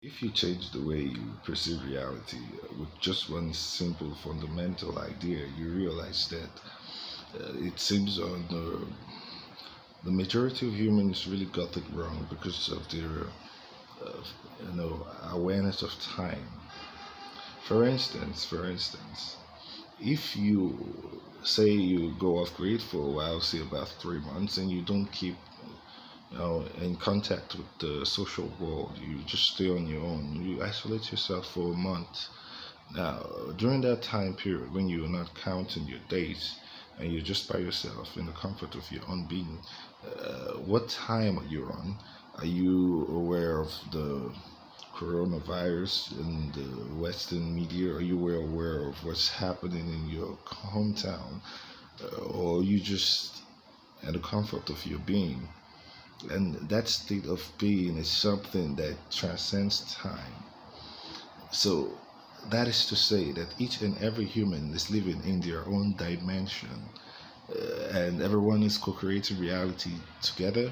If you change the way you perceive reality with just one simple fundamental idea, you realize that it seems on the majority of humans really got it wrong because of their uh, awareness of time. For instance, if you say you go off grid for a while, say about 3 months, and you don't keep in contact with the social world, you just stay on your own, you isolate yourself for a month. Now, during that time period when you're not counting your days and you're just by yourself in the comfort of your own being, what time are you on? Are you aware of the coronavirus in the Western media? Are you aware of what's happening in your hometown? Or are you just in the comfort of your being? And that state of being is something that transcends time. So that is to say that each and every human is living in their own dimension, and everyone is co-creating reality together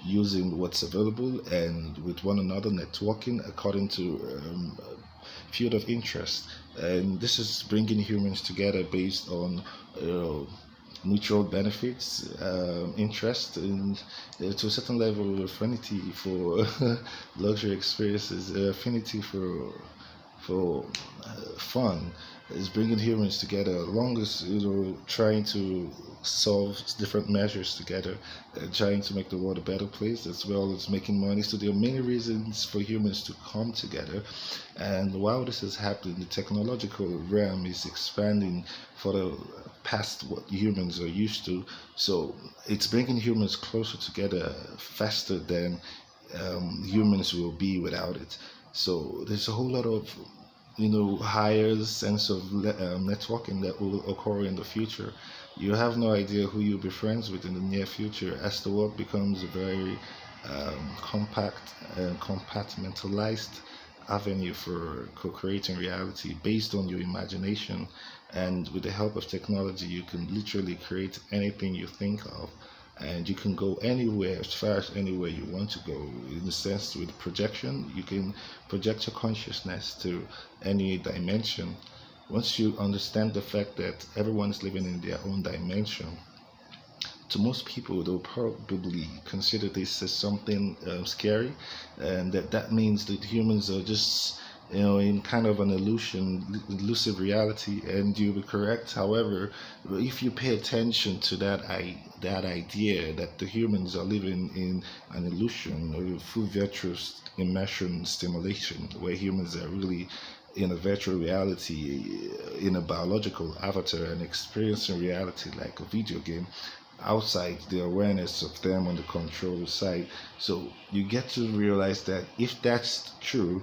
using what's available and with one another networking according to field of interest. And this is bringing humans together based on uh, mutual benefits, interest, and to a certain level of affinity for luxury experiences, affinity for fun is bringing humans together, along as trying to solve different measures together, trying to make the world a better place as well as making money. So there are many reasons for humans to come together, and while this is happening, the technological realm is expanding for the past what humans are used to. So it's bringing humans closer together faster than humans will be without it. So there's a whole lot of higher sense of networking that will occur in the future. You have no idea who you'll be friends with in the near future as the world becomes a very compact and compartmentalized avenue for co-creating reality based on your imagination. And with the help of technology, you can literally create anything you think of, and you can go anywhere, as far as anywhere you want to go. In the sense, with projection, you can project your consciousness to any dimension. Once you understand the fact that everyone is living in their own dimension, to most people they'll probably consider this as something scary, and that means that humans are just in kind of an elusive reality, and you'll be correct. However, if you pay attention to that idea that the humans are living in an illusion or a full virtuous immersion stimulation, where humans are really in a virtual reality, in a biological avatar, and experiencing reality like a video game outside the awareness of them on the control side. So you get to realize that if that's true,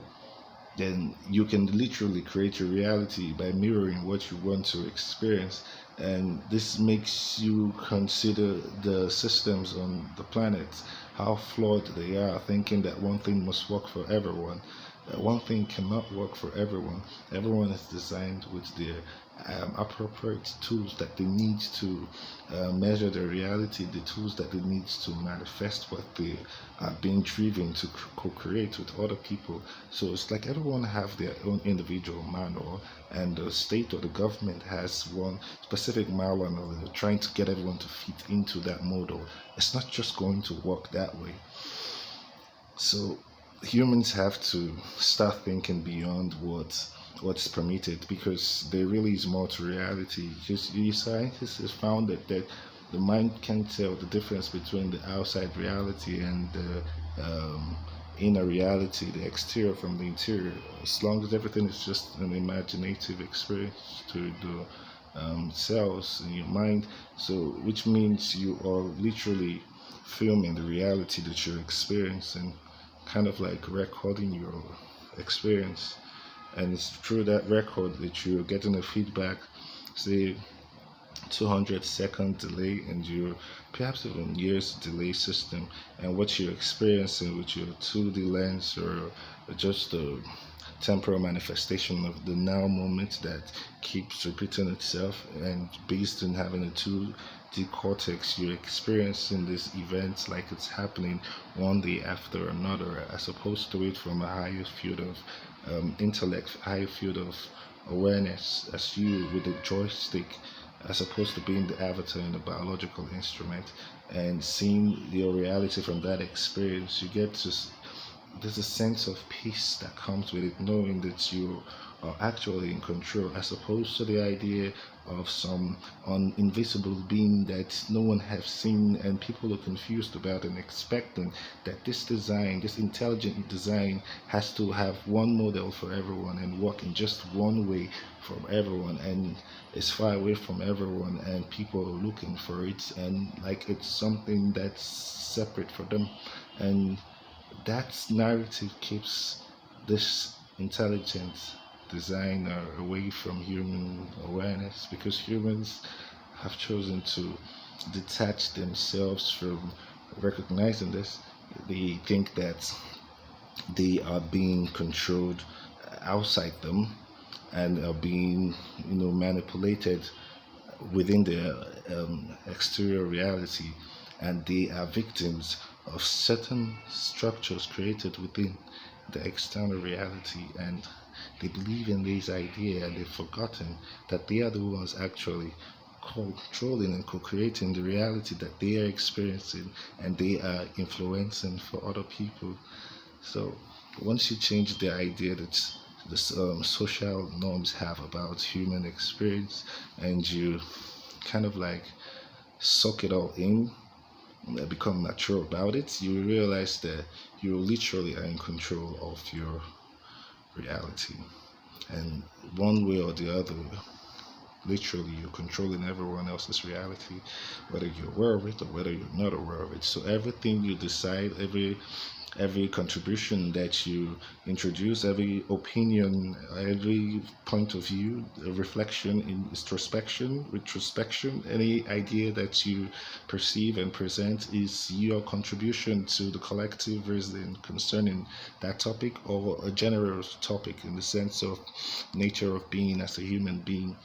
then you can literally create your reality by mirroring what you want to experience. And this makes you consider the systems on the planet, how flawed they are, thinking that one thing must work for everyone. One thing cannot work for everyone. Everyone is designed with their appropriate tools that they need to measure their reality, the tools that they need to manifest what they are being driven to co-create with other people. So it's like everyone have their own individual manual, and the state or the government has one specific manual, and they're trying to get everyone to fit into that model. It's not just going to work that way. So humans have to start thinking beyond what's permitted, because there really is more to reality. Because the scientists have found that the mind can tell the difference between the outside reality and the inner reality, the exterior from the interior, as long as everything is just an imaginative experience to the cells in your mind. So, which means you are literally filming the reality that you're experiencing, kind of like recording your experience. And it's through that record that you're getting a feedback, say 200-second delay, and your perhaps even years delay system, and what you're experiencing with your 2D lens or just the temporal manifestation of the now moment that keeps repeating itself, and based on having a 2D cortex, you're experiencing this event like it's happening one day after another, as opposed to it from a higher field of intellect, higher field of awareness, as you with a joystick, as opposed to being the avatar in a biological instrument, and seeing your reality from that experience. You get to there's a sense of peace that comes with it, knowing that you are actually in control, as opposed to the idea of some invisible being that no one has seen, and people are confused about and expecting that this design, this intelligent design, has to have one model for everyone and work in just one way from everyone, and it's far away from everyone, and people are looking for it, and like it's something that's separate for them. And that narrative keeps this intelligent designer away from human awareness, because humans have chosen to detach themselves from recognizing this. They think that they are being controlled outside them and are being, manipulated within their exterior reality, and they are victims of certain structures created within the external reality, and they believe in this idea, and they've forgotten that they are the ones actually controlling and co-creating the reality that they are experiencing, and they are influencing for other people. So once you change the idea that the social norms have about human experience, and you kind of like suck it all in, become mature about it, you realize that you literally are in control of your reality. And one way or the other, literally, you're controlling everyone else's reality, whether you're aware of it or whether you're not aware of it. So everything you decide, every contribution that you introduce, every opinion, every point of view, a reflection, introspection, retrospection, any idea that you perceive and present is your contribution to the collective reason concerning that topic, or a general topic in the sense of nature of being as a human being.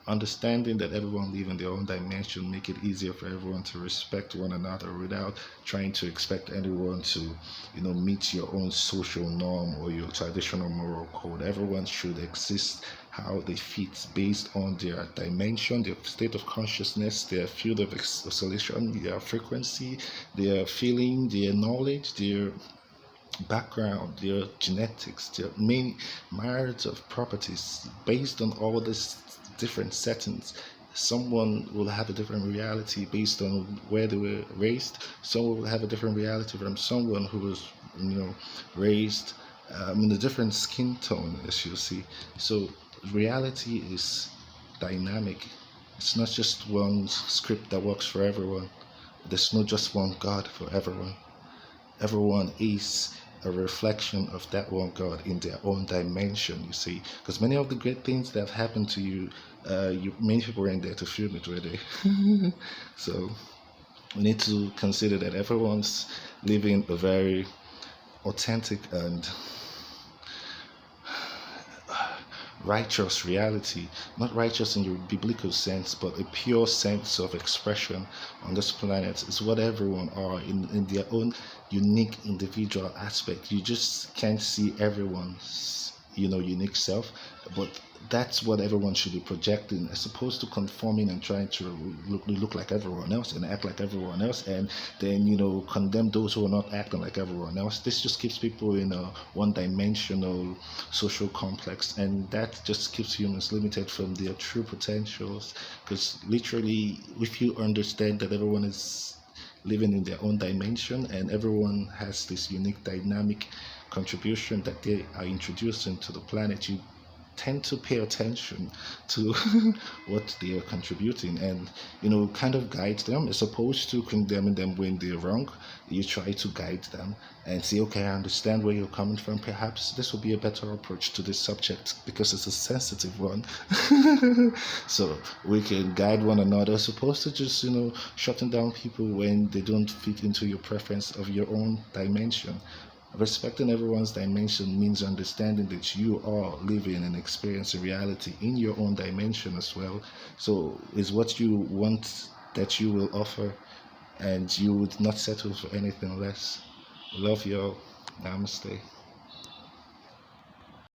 Understanding that everyone live in their own dimension make it easier for everyone to respect one another without trying to expect anyone to, meet your own social norm or your traditional moral code. Everyone should exist how they fit based on their dimension, their state of consciousness, their field of oscillation, their frequency, their feeling, their knowledge, their background, their genetics, their main myriads of properties. Based on all these different settings, someone will have a different reality based on where they were raised. Someone will have a different reality from someone who was, raised in a different skin tone, as you see. So reality is dynamic. It's not just one script that works for everyone. There's not just one God for everyone. Everyone is a reflection of that one God in their own dimension, you see. Because many of the great things that have happened to you, many people weren't there to film it, were they? So we need to consider that everyone's living a very authentic and righteous reality, not righteous in your biblical sense, but a pure sense of expression on this planet is what everyone are in their own unique individual aspect. You just can't see everyone's, unique self, but that's what everyone should be projecting, as opposed to conforming and trying to look like everyone else and act like everyone else, and then condemn those who are not acting like everyone else. This just keeps people in a one-dimensional social complex, and that just keeps humans limited from their true potentials. Because literally, if you understand that everyone is living in their own dimension and everyone has this unique dynamic contribution that they are introducing to the planet, you tend to pay attention to what they are contributing, and kind of guide them, as opposed to condemning them when they're wrong. You try to guide them and say, okay, I understand where you're coming from. Perhaps this will be a better approach to this subject because it's a sensitive one. So we can guide one another, as opposed to just shutting down people when they don't fit into your preference of your own dimension. Respecting everyone's dimension means understanding that you are living and experiencing reality in your own dimension as well. So, is what you want that you will offer, and you would not settle for anything less. Love you all. Namaste.